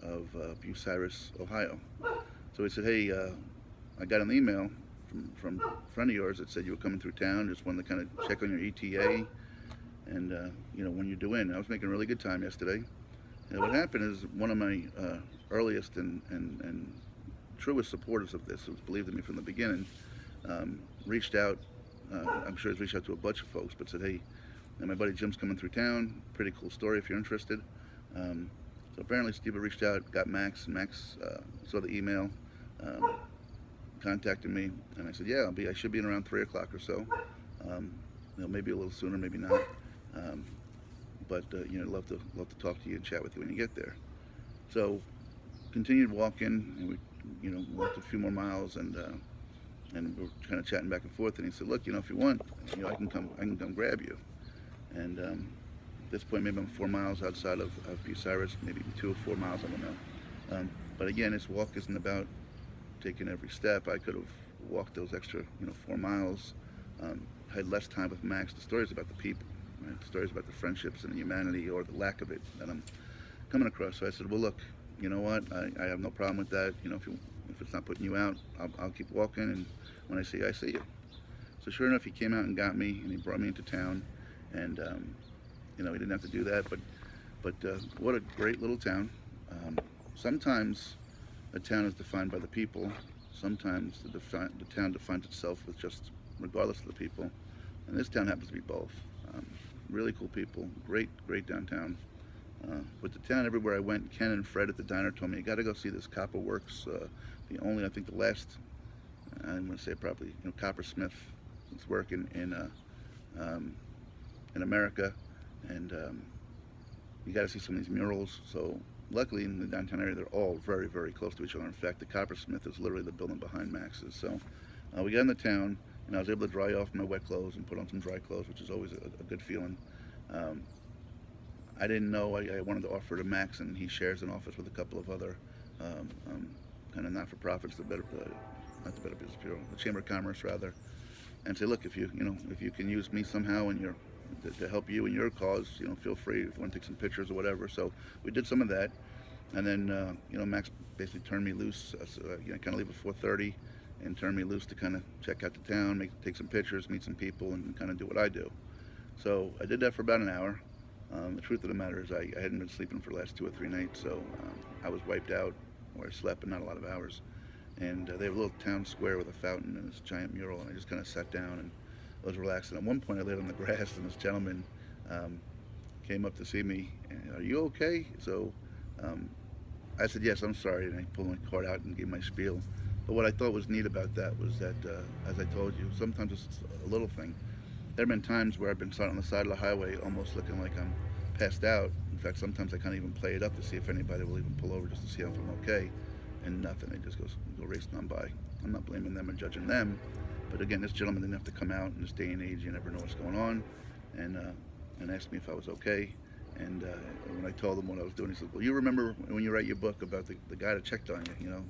of Bucyrus, Ohio. So he said, hey, I got an email from a friend of yours that said you were coming through town. Just wanted to kind of check on your ETA and when you're due in. I was making really good time yesterday. And what happened is one of my earliest and truest supporters of this, who's believed in me from the beginning, reached out. I'm sure he's reached out to a bunch of folks, but said, hey, my buddy Jim's coming through town. Pretty cool story if you're interested. So apparently Steve reached out, got Max, and Max saw the email, um, contacted me, and I said, yeah, I should be in around 3 o'clock or so. Maybe a little sooner, maybe not. Um, but love to talk to you and chat with you when you get there. So continued walking, and we walked a few more miles, and we were kind of chatting back and forth. And he said, look, if you want, I can come grab you. And at this point, maybe I'm 4 miles outside of Bucyrus, maybe 2 or 4 miles, I don't know. But again, this walk isn't about taking every step. I could have walked those extra 4 miles. Had less time with Max. The story is about the people. Right? The story is about the friendships and the humanity, or the lack of it, that I'm coming across. So I said, well, look, you know what? I have no problem with that. If it's not putting you out, I'll keep walking. And when I see you, I see you. So sure enough, he came out and got me, and he brought me into town. And he didn't have to do that, but what a great little town. Sometimes a town is defined by the people. Sometimes the town defines itself with just regardless of the people. And this town happens to be both. Really cool people, great downtown. With the town, everywhere I went, Ken and Fred at the diner told me, you got to go see this Copper Works. I think the last, I'm going to say probably, coppersmith that's working in America, and you got to see some of these murals. So luckily in the downtown area, they're all very, very close to each other. In fact, the Coppersmith is literally the building behind Max's. So we got in the town, and I was able to dry off my wet clothes and put on some dry clothes, which is always a good feeling. I didn't know I wanted to offer to Max, and he shares an office with a couple of other kind of not-for-profits, not the Better Business Bureau, the Chamber of Commerce rather, and say, look, if you can use me somehow in to help you in your cause, feel free if you want to take some pictures or whatever. So we did some of that, and then Max basically turned me loose. Kind of leave at 4:30, and turned me loose to kind of check out the town, take some pictures, meet some people, and kind of do what I do. So I did that for about an hour. The truth of the matter is I hadn't been sleeping for the last 2 or 3 nights, so I was wiped out, or I slept, but not a lot of hours. And they have a little town square with a fountain and this giant mural, and I just kind of sat down and I was relaxing. At one point I laid on the grass, and this gentleman came up to see me, and, are you okay? So I said, yes, I'm sorry, and I pulled my card out and gave my spiel. But what I thought was neat about that was that, as I told you, sometimes it's a little thing. There have been times where I've been sat on the side of the highway almost looking like I'm passed out. In fact, sometimes I can't even play it up to see if anybody will even pull over just to see if I'm okay. And nothing, they just go racing on by. I'm not blaming them or judging them. But again, this gentleman didn't have to come out in this day and age. You never know what's going on. And asked me if I was okay. And when I told him what I was doing, he said, well, you remember when you write your book about the guy that checked on you,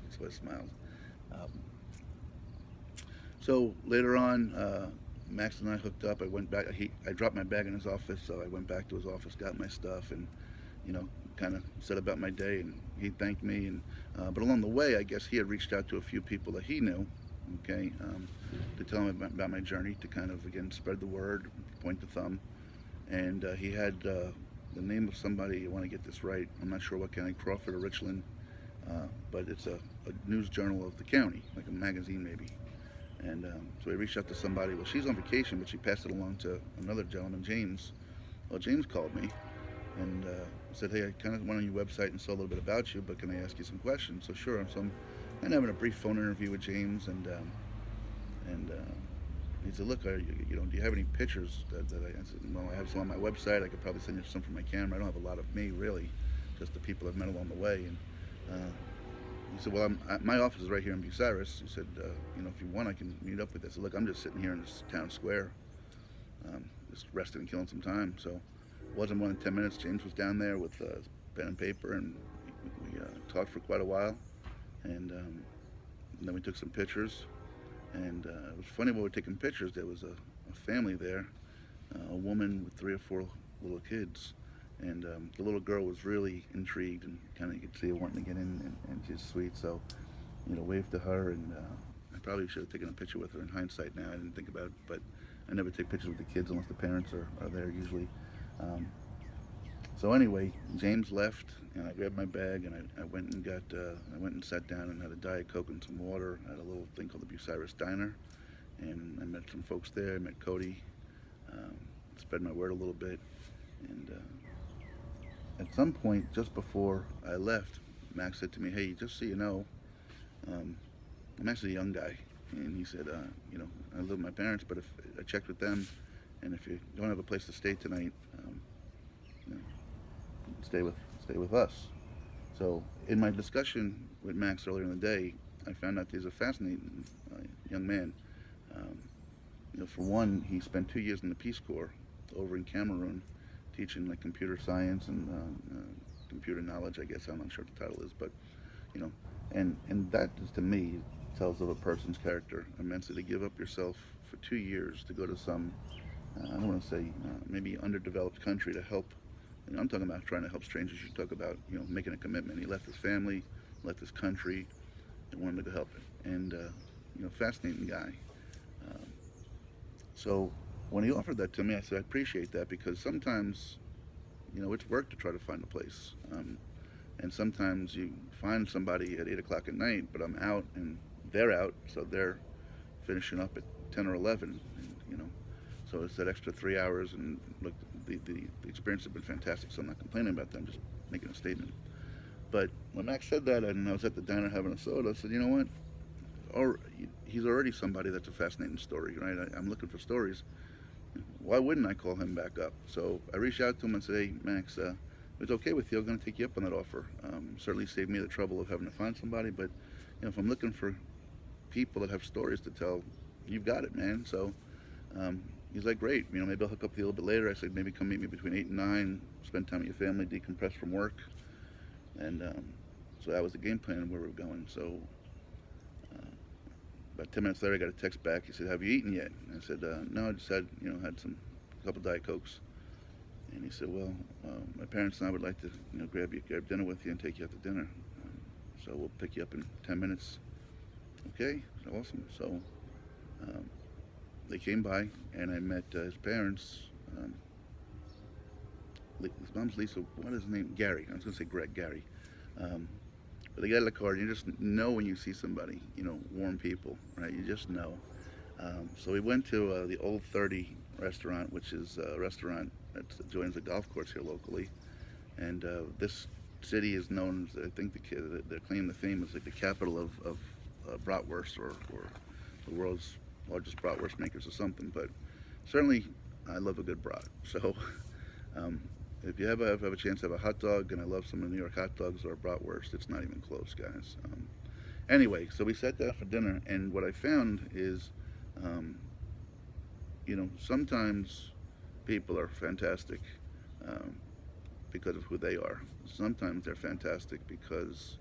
So I smiled. So later on, Max and I hooked up. I went back. I dropped my bag in his office, so I went back to his office, got my stuff, and kind of said about my day. And he thanked me. And but along the way, I guess he had reached out to a few people that he knew, to tell him about my journey, to kind of again spread the word, point the thumb. And he had the name of somebody. I want to get this right. I'm not sure what county, Crawford or Richland, but it's a news journal of the county, like a magazine maybe. And so he reached out to somebody. Well, she's on vacation, but she passed it along to another gentleman, James. Well, James called me and said, hey, I kind of went on your website and saw a little bit about you, but can I ask you some questions? So sure. So I'm kind of having a brief phone interview with James, and he said, look, do you have any pictures that I said, well, I have some on my website. I could probably send you some from my camera. I don't have a lot of me, really, just the people I've met along the way. And he said, well, my office is right here in Bucyrus. He said, if you want, I can meet up with you. I said, look, I'm just sitting here in this town square, just resting and killing some time. So it wasn't more than 10 minutes. James was down there with pen and paper, and we talked for quite a while. And then we took some pictures. And it was funny when we were taking pictures, there was a family there, a woman with 3 or 4 little kids. And the little girl was really intrigued, and kind of you could see her wanting to get in, and she's sweet. So, waved to her, and I probably should have taken a picture with her. In hindsight, now I didn't think about it, but I never take pictures with the kids unless the parents are there usually. Um, so anyway, James left, and I grabbed my bag, and I went and I went and sat down and had a Diet Coke and some water at a little thing called the Bucyrus Diner, and I met some folks there. I met Cody, um, spread my word a little bit, and at some point just before I left, Max said to me, "Hey, just so you know, um, I'm actually a young guy," and he said, I live with my parents, but if I checked with them, and if you don't have a place to stay tonight, you know, stay with us." So in my discussion with Max earlier in the day, I found out he's a fascinating young man. Um, for one, he spent 2 years in the Peace Corps over in Cameroon, teaching like computer science and computer knowledge. I guess I'm not sure what the title is, but you know, and that is, to me, tells of a person's character immensely. To give up yourself for 2 years to go to some, I don't want to say maybe underdeveloped country to help. I'm talking about trying to help strangers. You talk about making a commitment. He left his family, left his country, and wanted to go help it. And fascinating guy. Um, so when he offered that to me, I said I appreciate that, because sometimes it's work to try to find a place. And sometimes you find somebody at 8 o'clock at night, but I'm out and they're out, so they're finishing up at 10 or 11, and, so it's that extra 3 hours. And look, the experience has been fantastic, so I'm not complaining about them, just making a statement. But when Max said that, and I was at the diner having a soda, I said, you know what? Or he's already somebody that's a fascinating story, right? I'm looking for stories. Why wouldn't I call him back up? So I reached out to him and said, "Hey, Max, if it's okay with you, I'm going to take you up on that offer. Certainly saved me the trouble of having to find somebody, but if I'm looking for people that have stories to tell, you've got it, man." So he's like, "Great, maybe I'll hook up with you a little bit later." I said, "Maybe come meet me between 8 and 9, spend time with your family, decompress from work." And so that was the game plan where we were going. So about 10 minutes later, I got a text back. He said, "Have you eaten yet?" And I said, "No, I just had a couple Diet Cokes." And he said, "Well, my parents and I would like to grab dinner with you and take you out to dinner. So we'll pick you up in 10 minutes. Okay, awesome." So um, they came by, and I met his parents. His mom's Lisa. What is his name? Gary. I was going to say Greg. Gary. Um, but they got in the car, and you just know when you see somebody, warm people, right? You just know. So we went to the Old 30 restaurant, which is a restaurant that joins the golf course here locally. And this city is known as, I think their claim to fame is like the capital of bratwurst, or the world's largest bratwurst makers or something. But certainly, I love a good brat. So um, if you have a chance to have a hot dog, and I love some of the New York hot dogs or bratwurst, it's not even close, guys. Anyway, so we sat down for dinner, and what I found is, um, sometimes people are fantastic um, because of who they are. Sometimes they're fantastic because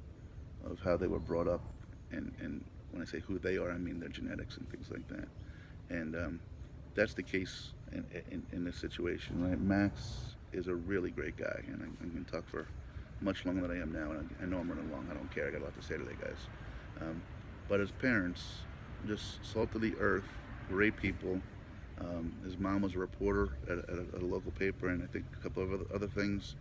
of how they were brought up, and when I say who they are, I mean their genetics and things like that. And that's the case in this situation, right? Max is a really great guy, and I can talk for much longer than I am now, and I know I'm running long. I don't care. I got a lot to say today, guys. But his parents, just salt of the earth, great people. His mom was a reporter at a local paper, and I think a couple of other things.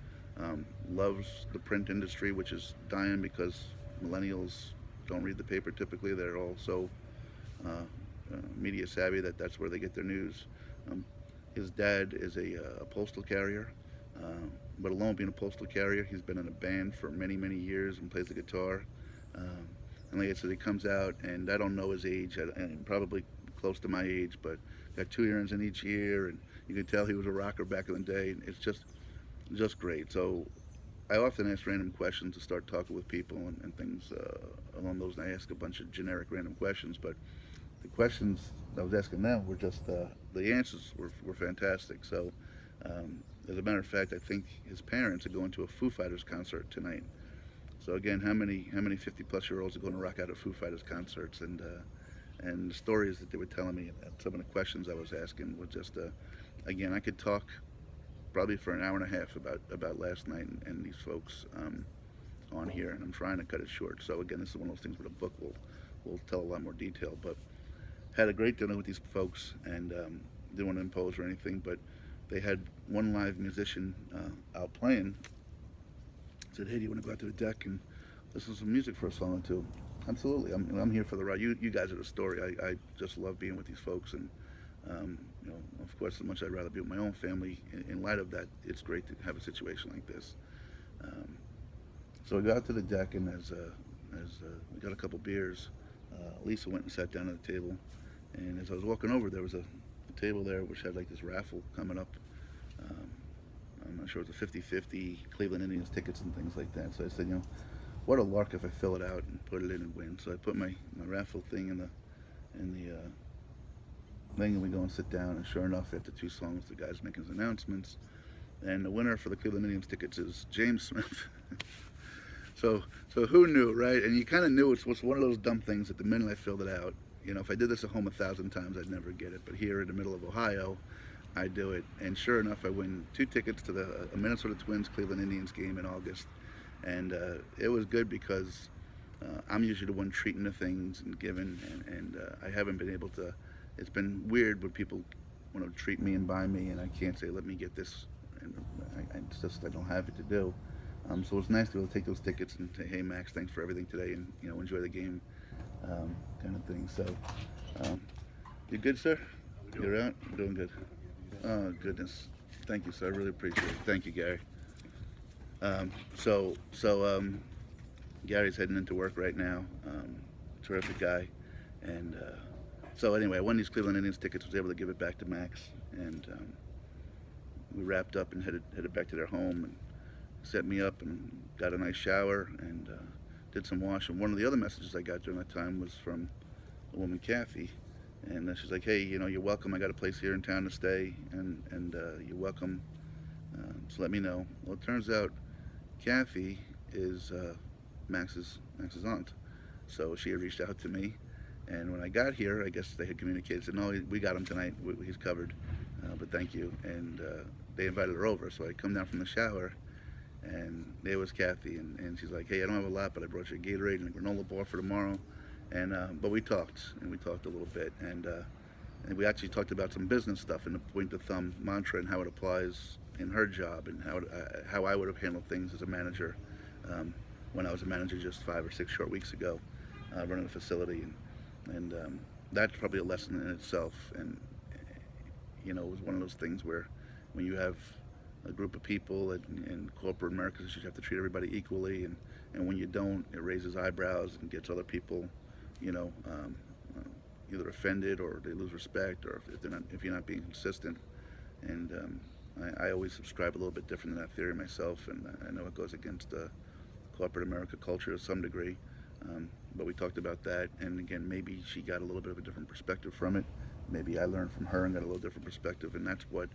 Loves the print industry, which is dying because millennials don't read the paper typically. They're all so media savvy that's where they get their news. Um, his dad is a postal carrier, but along with being a postal carrier, he's been in a band for many, many years and plays the guitar. Um, and like I said, he comes out, and I don't know his age, and probably close to my age, but got 2 earrings in each ear, and you can tell he was a rocker back in the day. It's just great. So I often ask random questions to start talking with people, and things along those. And I ask a bunch of generic random questions, but the questions I was asking them were just the answers were fantastic. So as a matter of fact, I think his parents are going to a Foo Fighters concert tonight. So again, how many 50-plus-year-olds are going to rock out at Foo Fighters concerts? And the stories that they were telling me, and some of the questions I was asking were just again, I could talk probably for an hour and a half about last night and these folks on here, and I'm trying to cut it short. So again, this is one of those things where the book will tell a lot more detail. But had a great dinner with these folks, and didn't want to impose or anything, but they had one live musician out playing. Said, "Hey, do you want to go out to the deck and listen to some music for a song or two?" Absolutely. I'm here for the ride. You guys are the story. I just love being with these folks, and of course, as much as I'd rather be with my own family, in light of that, it's great to have a situation like this. Um, so we got out to the deck, and as we got a couple beers, Lisa went and sat down at the table, and as I was walking over, there was a table there which had like this raffle coming up. Um, I'm not sure, it's a 50-50 Cleveland Indians tickets and things like that. So I said, what a lark if I fill it out and put it in and win. So I put my raffle thing in the thing, and we go and sit down, and sure enough, after 2 songs, the guy's making his announcements, and the winner for the Cleveland Indians tickets is James Smith. So who knew, right? And you kind of knew. It's one of those dumb things that the minute I filled it out, if I did this at home 1,000 times, I'd never get it. But here in the middle of Ohio, I do it, and sure enough, I win 2 tickets to the Minnesota Twins Cleveland Indians game in August, and it was good because I'm usually the one treating the things and giving, and I haven't been able to. It's been weird when people want to treat me and buy me, and I can't say, let me get this, and I don't have it to do. So it's nice to be able to take those tickets and say, hey Max, thanks for everything today, and enjoy the game, kind of thing. So, you good, sir? You're out? I'm doing good. Oh goodness, thank you, sir. I really appreciate it. Thank you, Gary. So Gary's heading into work right now. Terrific guy, and so anyway, I won these Cleveland Indians tickets. Was able to give it back to Max, and we wrapped up and headed back to their home, and set me up and got a nice shower and did some washing. One of the other messages I got during that time was from a woman, Kathy, and she's like, hey, you're welcome. I got a place here in town to stay, and you're welcome. So let me know. Well, it turns out Kathy is Max's aunt, so she had reached out to me, and when I got here, I guess they had communicated, said, no, we got him tonight. He's covered, but thank you. And they invited her over, so I come down from the shower, and there was Kathy, and she's like, hey, I don't have a lot, but I brought you a Gatorade and a granola bar for tomorrow. And but we talked a little bit, and we actually talked about some business stuff and the point of thumb mantra and how it applies in her job, and how I would have handled things as a manager when I was a manager just 5 or 6 short weeks ago, running a facility, and that's probably a lesson in itself. And it was one of those things where when you have a group of people in corporate America, you have to treat everybody equally, and when you don't, it raises eyebrows and gets other people, either offended or they lose respect, or if you're not being consistent. And I always subscribe a little bit different than that theory myself, and I know it goes against corporate America culture to some degree. But we talked about that, and again, maybe she got a little bit of a different perspective from it. Maybe I learned from her and got a little different perspective, and that's what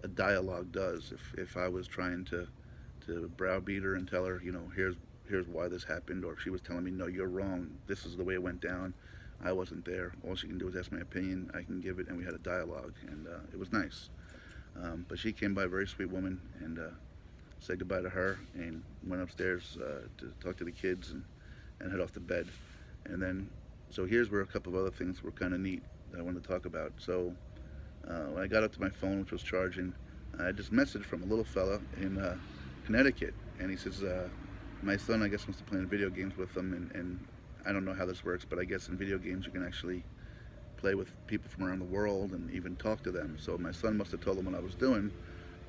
a dialogue does. If I was trying to browbeat her and tell her, here's why this happened, or if she was telling me, no, you're wrong, this is the way it went down, I wasn't there. All she can do is ask my opinion. I can give it, and we had a dialogue, and it was nice. But she came by, a very sweet woman, and said goodbye to her, and went upstairs to talk to the kids and head off to bed. And then, so here's where a couple of other things were kind of neat that I wanted to talk about. So when I got up to my phone, which was charging, I just messaged from a little fella in Connecticut, and he says, my son, I guess, wants to play video games with them, and I don't know how this works, but I guess in video games you can actually play with people from around the world and even talk to them. So my son must have told him what I was doing,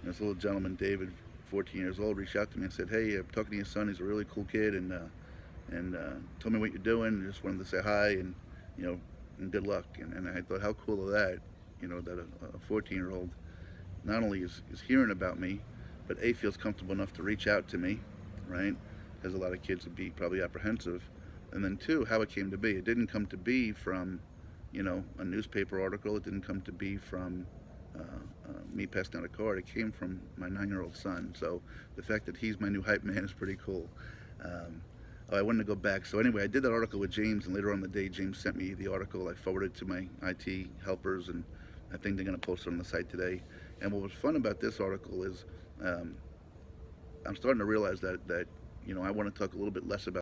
and this little gentleman, David, 14 years old, reached out to me and said, hey, I'm talking to your son, he's a really cool kid, and told me what you're doing, and just wanted to say hi, and and good luck. And I thought, how cool is that, that a 14-year-old not only is hearing about me, but A, feels comfortable enough to reach out to me, right? Because a lot of kids would be probably apprehensive. And then 2, how it came to be. It didn't come to be from, a newspaper article. It didn't come to be from me passing out a card. It came from my 9-year-old son. So the fact that he's my new hype man is pretty cool. I wanted to go back. So anyway, I did that article with James, and later on in the day, James sent me the article. I forwarded it to my IT helpers, and I think they're going to post it on the site today. And what was fun about this article is I'm starting to realize that I want to talk a little bit less about